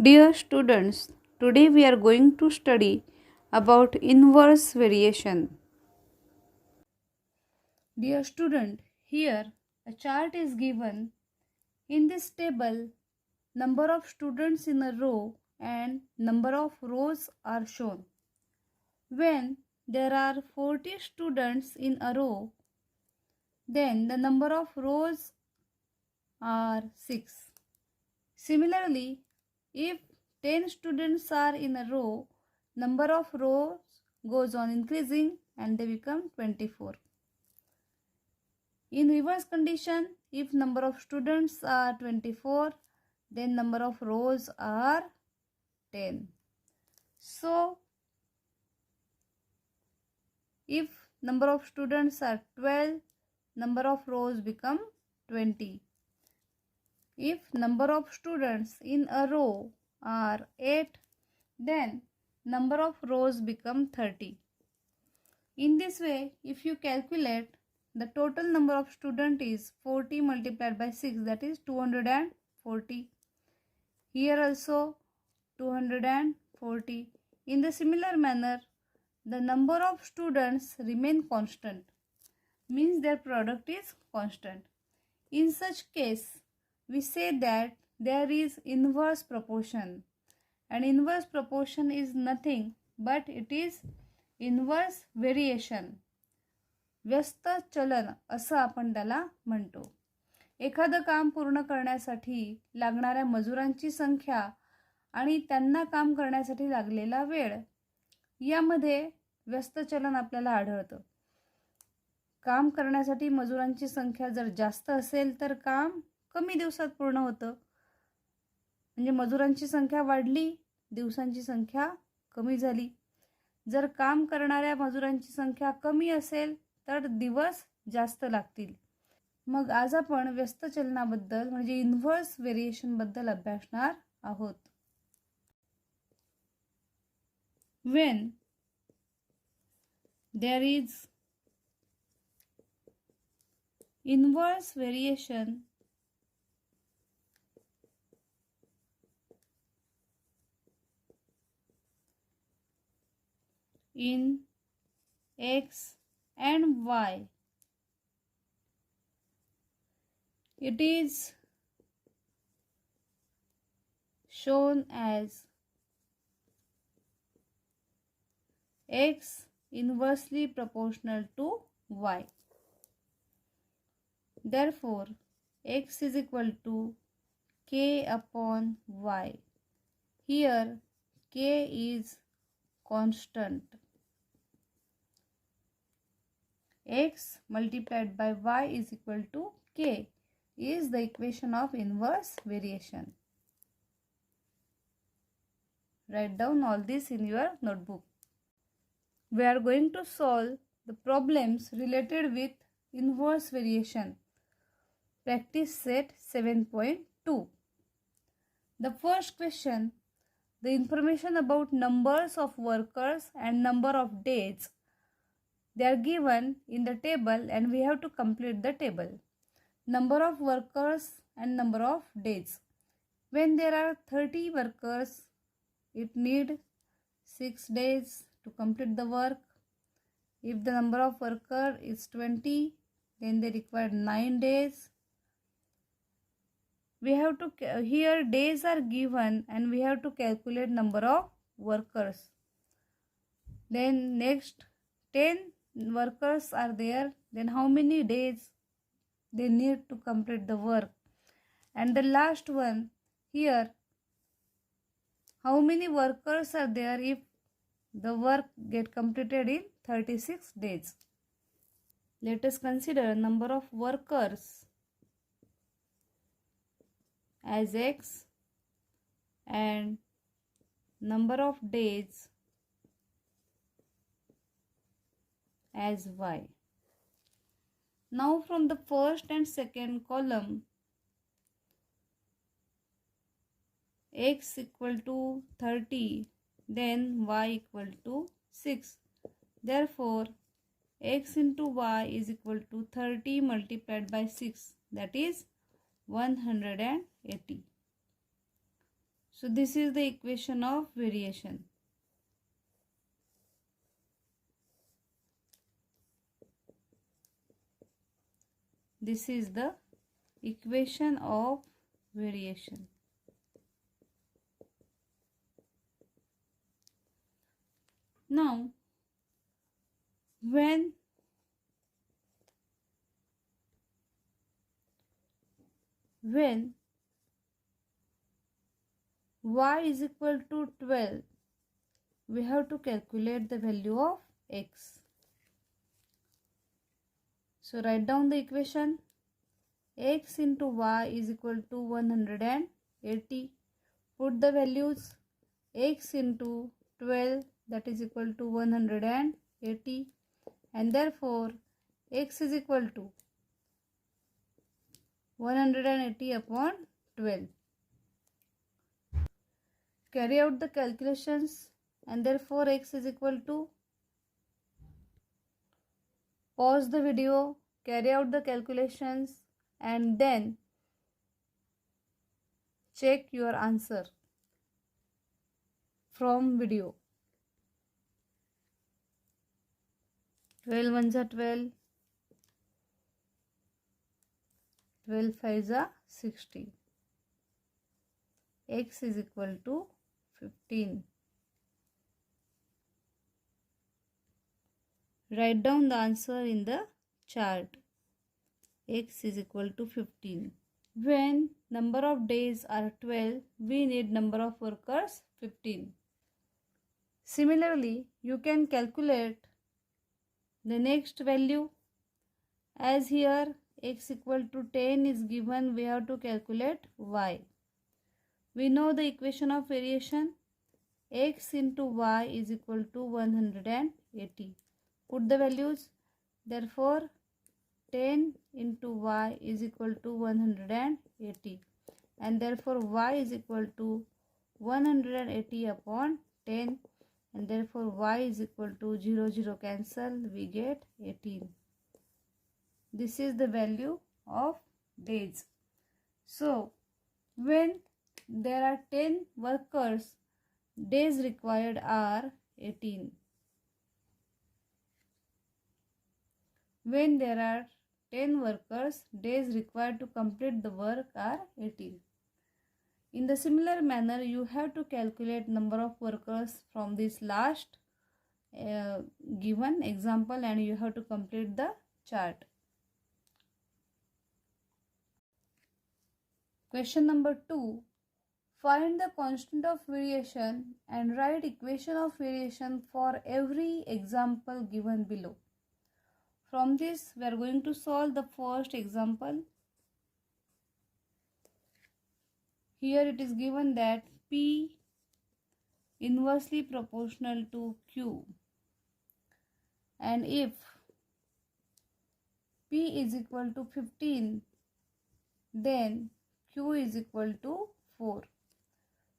Dear students, today we are going to study about inverse variation. Dear student, here a chart is given. In this table, number of students in a row and number of rows are shown. When there are 40 students in a row, then the number of rows are 6. Similarly, if 10 students are in a row, number of rows goes on increasing and they become 24. In reverse condition, if number of students are 24, then number of rows are 10. So, if number of students are 12, number of rows become 20. If number of students in a row are 8, then number of rows become 30. In this way, if you calculate, the total number of students is 40 multiplied by 6, that is 240. Here also 240. In the similar manner, the number of students remain constant, means their product is constant. In such case, we say that there is inverse proportion, and inverse proportion is nothing but it is inverse variation. व्यस्त चलन असं आपण त्याला म्हणतो. एखादं काम पूर्ण करण्यासाठी लागणाऱ्या मजुरांची संख्या आणि त्यांना काम करण्यासाठी लागलेला वेळ यामध्ये व्यस्त चलन आपल्याला आढळतं. काम करण्यासाठी मजुरांची संख्या जर जास्त असेल तर काम कमी दिवसात पूर्ण होतं. म्हणजे मजुरांची संख्या वाढली, दिवसांची संख्या कमी झाली. जर काम करणाऱ्या मजुरांची संख्या कमी असेल तर दिवस जास्त लागतील. मग आज आपण व्यस्त चलनाबद्दल म्हणजे इन्व्हर्स व्हेरिएशन बद्दल अभ्यासणार आहोत. When there is inverse variation in x and y, it is shown as x inversely proportional to y. Therefore, x is equal to k upon y. Here k is constant. X multiplied by y is equal to k is the equation of inverse variation. Write down all this in your notebook. We are going to solve the problems related with inverse variation. Practice set 7.2. The first question, the information about numbers of workers and number of days, they are given in the table and we have to complete the table. Number of workers and number of days. When there are 30 workers, it need 6 days to complete the work. If the number of worker is 20, then they require 9 days. We have to, here days are given and we have to calculate number of workers. Then next 10 workers are there, then how many days they need to complete the work. And the last one, here how many workers are there if the work get completed in 36 days. Let us consider number of workers as x and number of days as y. Now from the first and second column, x equal to 30, then y equal to 6. Therefore, x into y is equal to 30 multiplied by 6, that is 180. So this is the equation of variation. This is the equation of variation. Now, when y is equal to 12, we have to calculate the value of x. So write down the equation. X into y is equal to 180. Put the values. X into 12, that is equal to 180, and therefore x is equal to 180 upon 12. Carry out the calculations, and therefore x is equal to, pause the video, carry out the calculations, and then check your answer from video. 12 ones are 12, 12 fives are 60. X is equal to 15. Write down the answer in the chart. X is equal to 15. When number of days are 12, we need number of workers 15. Similarly, you can calculate the next value. As here x equal to 10 is given, we have to calculate y. We know the equation of variation. X into y is equal to 180. Put the values. Therefore, 10 into y is equal to 180, and therefore y is equal to 180 upon 10, and therefore y is equal to 0, 0 cancel, we get 18. This is the value of days. So when there are 10 workers, days required are 18. When there are 10 workers, days required to complete the work are 18. In the similar manner, you have to calculate number of workers from this last given example, and you have to complete the chart. Question number 2. Find the constant of variation and write equation of variation for every example given below. From this, we are going to solve the first example. Here it is given that P inversely proportional to Q, and if P is equal to 15, then Q is equal to 4.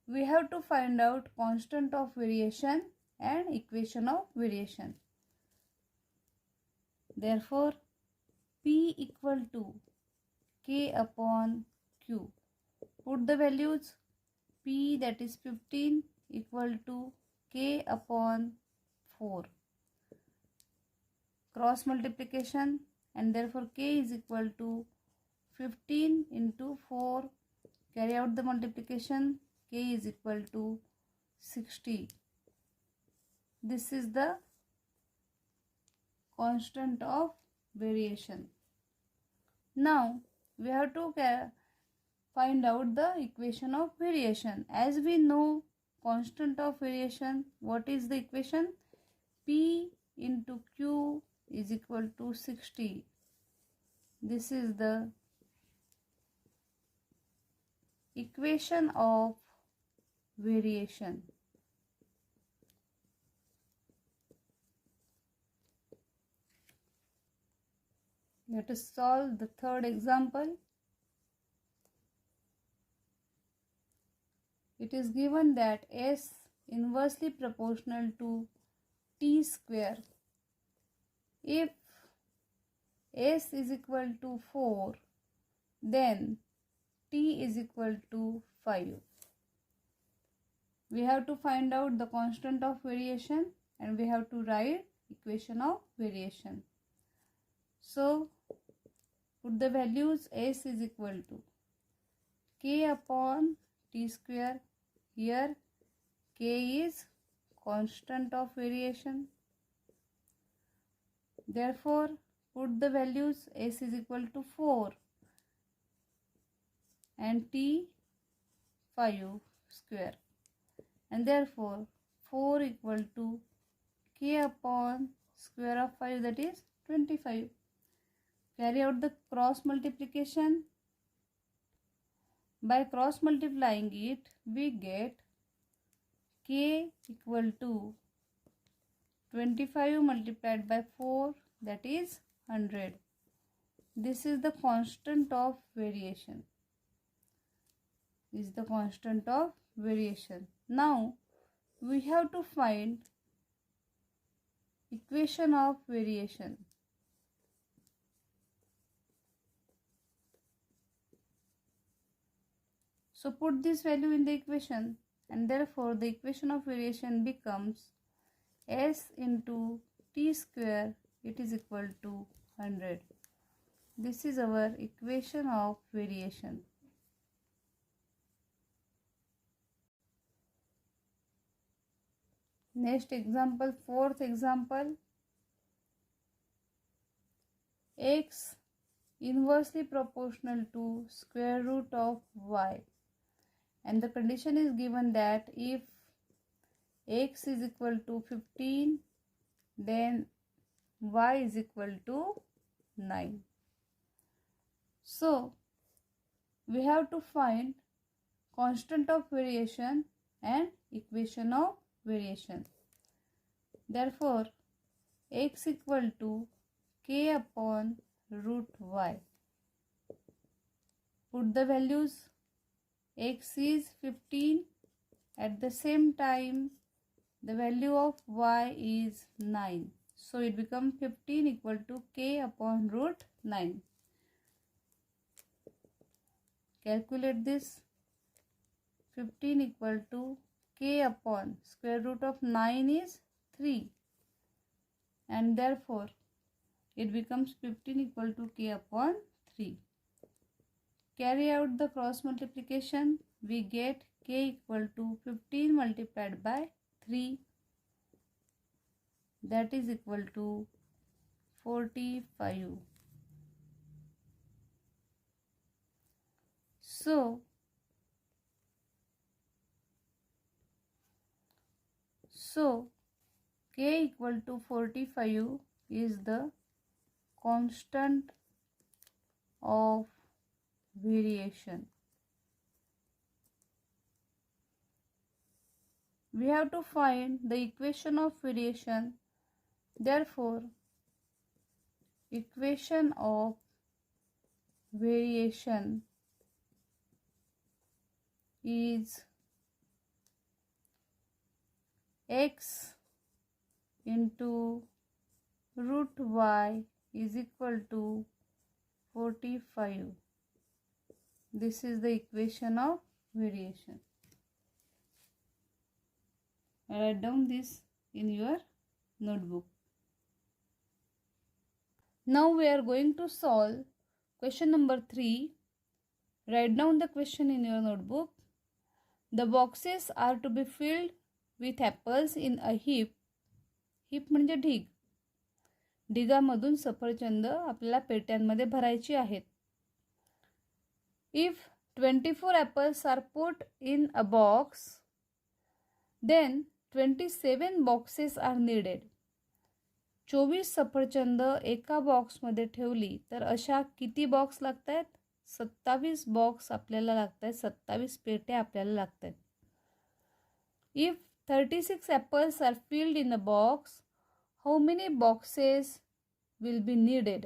We have to find out constant of variation and equation of variation. Therefore, P equal to K upon Q. Put the values. P, that is 15, equal to K upon 4. Cross multiplication, and therefore K is equal to 15 into 4. Carry out the multiplication. K is equal to 60. This is the constant of variation. Now we have to find out the equation of variation. As we know constant of variation, what is the equation? P into Q is equal to 60. This is the equation of variation. Let us solve the third example. It is given that S inversely proportional to T square. If S is equal to 4, then T is equal to 5. we have to find out the constant of variation and we have to write equation of variation. So put the values. S is equal to k upon t square. Here k is constant of variation. Therefore put the values. S is equal to 4 and t 5 square, and therefore 4 equal to k upon square of 5, that is 25. Carry out the cross multiplication. By cross multiplying it, we get k equal to 25 multiplied by 4, that is 100. This is the constant of variation. This is the constant of variation. Now we have to find equation of variation. So put this value in the equation, and therefore the equation of variation becomes S into t square, it is equal to 100. This is our equation of variation. Next example, fourth example. X inversely proportional to square root of y, and the condition is given that if x is equal to 15, then y is equal to 9. So we have to find constant of variation and equation of variation. Therefore x equal to k upon root y. Put the values. X is 15. At the same time the value of y is 9. So it becomes 15 equal to k upon root 9. Calculate this. 15 equal to k upon square root of 9 is 3. And therefore it becomes 15 equal to k upon 3. Carry out the cross multiplication. We get k equal to 15 multiplied by 3, that is equal to 45. So k equal to 45 is the constant of variation. We have to find the equation of variation. Therefore equation of variation is x into root y is equal to 45. This is the equation of variation. Write down this in your notebook. Now we are going to solve question number 3. Write down the question in your notebook. The boxes are to be filled with apples in a heap. heap म्हणजे ढीग. ढिगामधून सफरचंद आपल्याला पेट्यांमध्ये भरायची आहेत. If 24 apples are put in a box, then 27 boxes are needed. 24 सफरचंद एका बॉक्समध्ये ठेवली तर अशा किती बॉक्स लागत आहेत? 27 बॉक्स आपल्याला लागत आहेत. 27 पेट्या आपल्याला लागत आहेत. If 36 apples are filled in a box, how many boxes will be needed?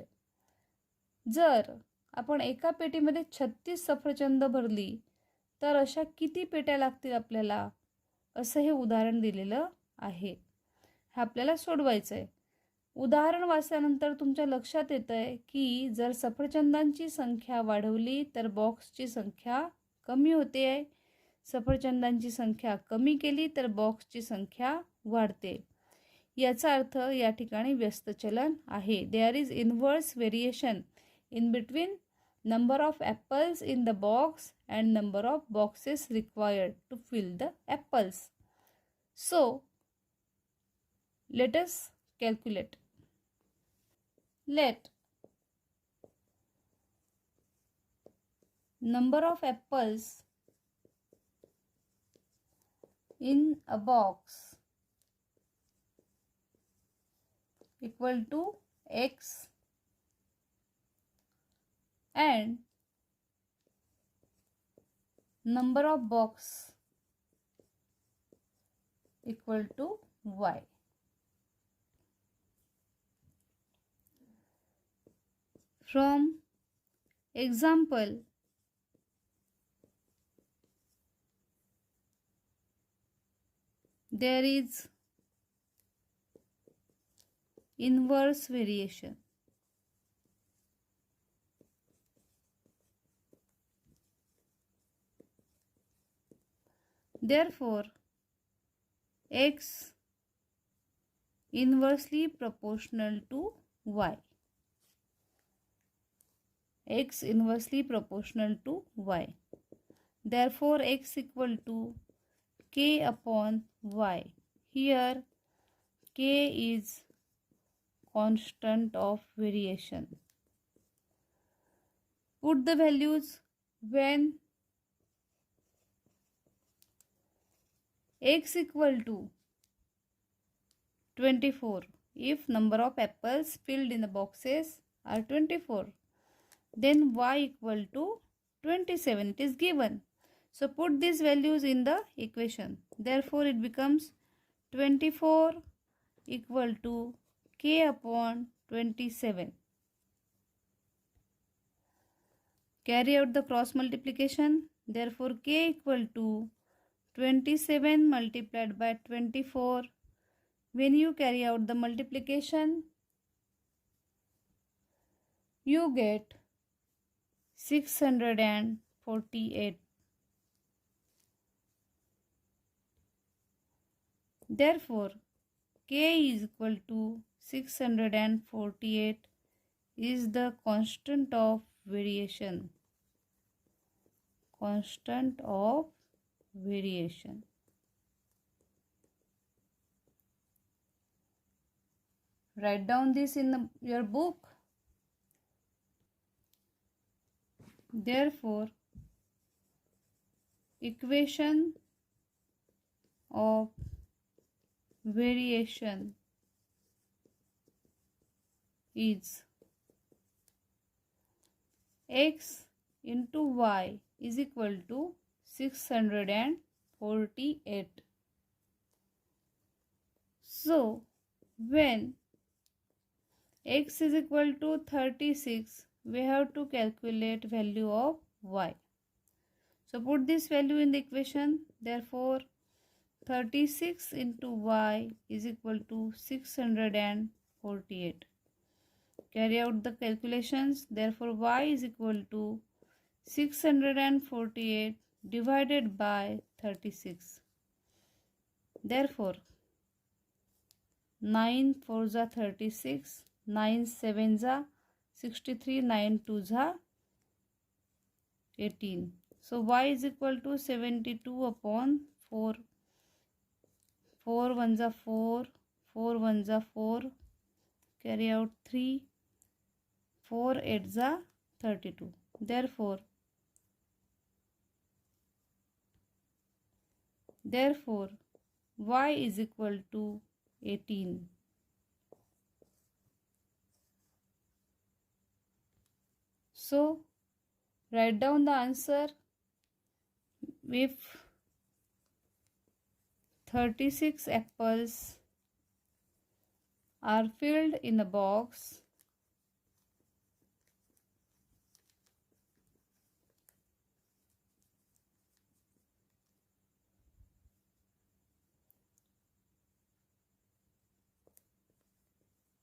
जर आपण एका पेटीमध्ये 36 सफरचंद भरली तर अशा किती पेट्या लागतील आपल्याला? असं हे उदाहरण दिलेलं आहे. हे आपल्याला सोडवायचं आहे. उदाहरण वाचल्यानंतर तुमच्या लक्षात येतंय की जर सफरचंदांची संख्या वाढवली तर बॉक्सची संख्या कमी होते आहे. सफरचंदांची संख्या कमी केली तर बॉक्सची संख्या वाढते. याचा अर्थ या ठिकाणी व्यस्त चलन आहे. There is inverse variation in between number of apples in the box and number of boxes required to fill the apples. So let us calculate. Let number of apples in a box equal to x and number of box equal to y. From example, there is inverse variation. Therefore, x inversely proportional to y. X inversely proportional to y. Therefore, x equal to k upon y. Here, k is constant of variation. Put the values when x equal to 24. If number of apples filled in the boxes are 24, then y equal to 27. It is given. So put these values in the equation. Therefore, it becomes 24 equal to k upon 27. Carry out the cross multiplication. Therefore, k equal to 27 multiplied by 24. When you carry out the multiplication, you get 648. Therefore, k is equal to 648 is the constant of variation. Constant of variation. Write down this in your book. Therefore, equation of variation is x into y is equal to 648. So, when x is equal to 36, we have to calculate value of y. So put this value in the equation. Therefore, 36 into y is equal to 648. Carry out the calculations. Therefore, y is equal to 648 divided by 36. Therefore, 9 4s are 36. 9 7s are 63, 9 2s are 18. So y is equal to 72 upon 4. 4 1s are 4, 4 1s are 4. Carry out 3. 4 8s are 32. Therefore, y is equal to 18. So, write down the answer. If 36 apples are filled in a box,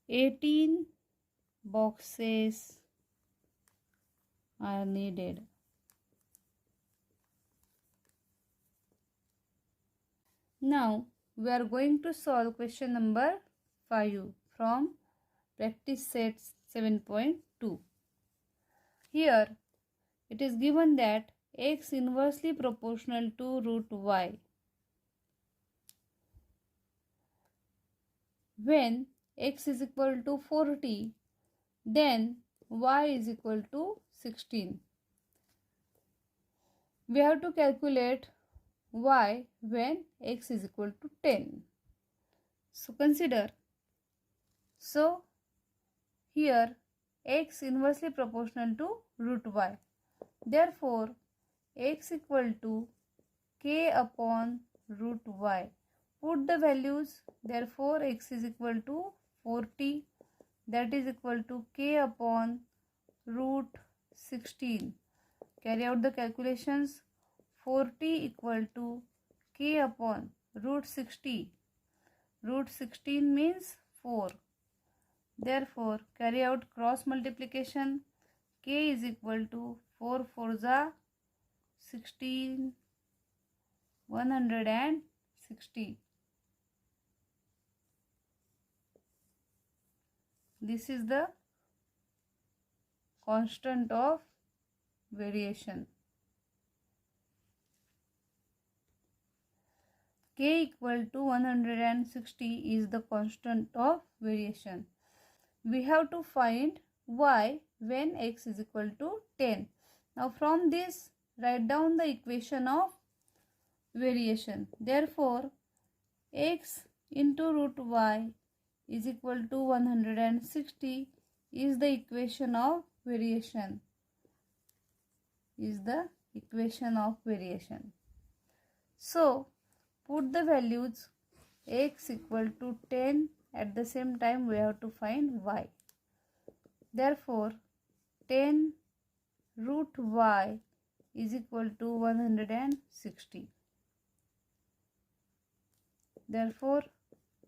"18 boxes are needed." Now we are going to solve question number 5 from practice set 7.2. Here it is given that x inversely proportional to root y. When x is equal to 40, then y is equal to 16. We have to calculate y when x is equal to 10. So consider. So here x inversely proportional to root y. Therefore x equal to k upon root y. Put the values. Therefore x is equal to 40, that is equal to k upon root 16. Carry out the calculations. 40 equal to k upon root 60. Root 16 means 4. Therefore carry out cross multiplication. K is equal to 4 4 16, 160. This is the constant of variation. K equal to 160 is the constant of variation. We have to find y when x is equal to 10. Now from this write down the equation of variation. Therefore x into root y is equal to 160 is the equation of variation. So put the values. X equal to 10. At the same time we have to find y. Therefore 10 root y is equal to 160. Therefore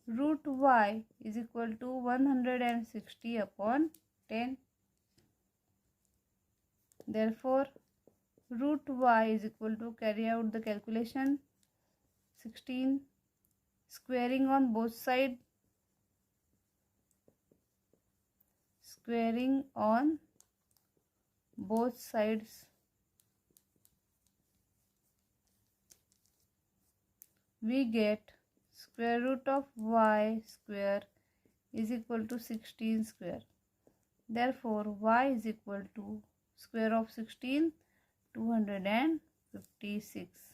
root y is equal to 160 upon 10. Therefore root y is equal to, carry out the calculation, 16, squaring on both sides. Squaring on both sides, we get square root of y square is equal to 16 square. Therefore y is equal to square of 16, 256.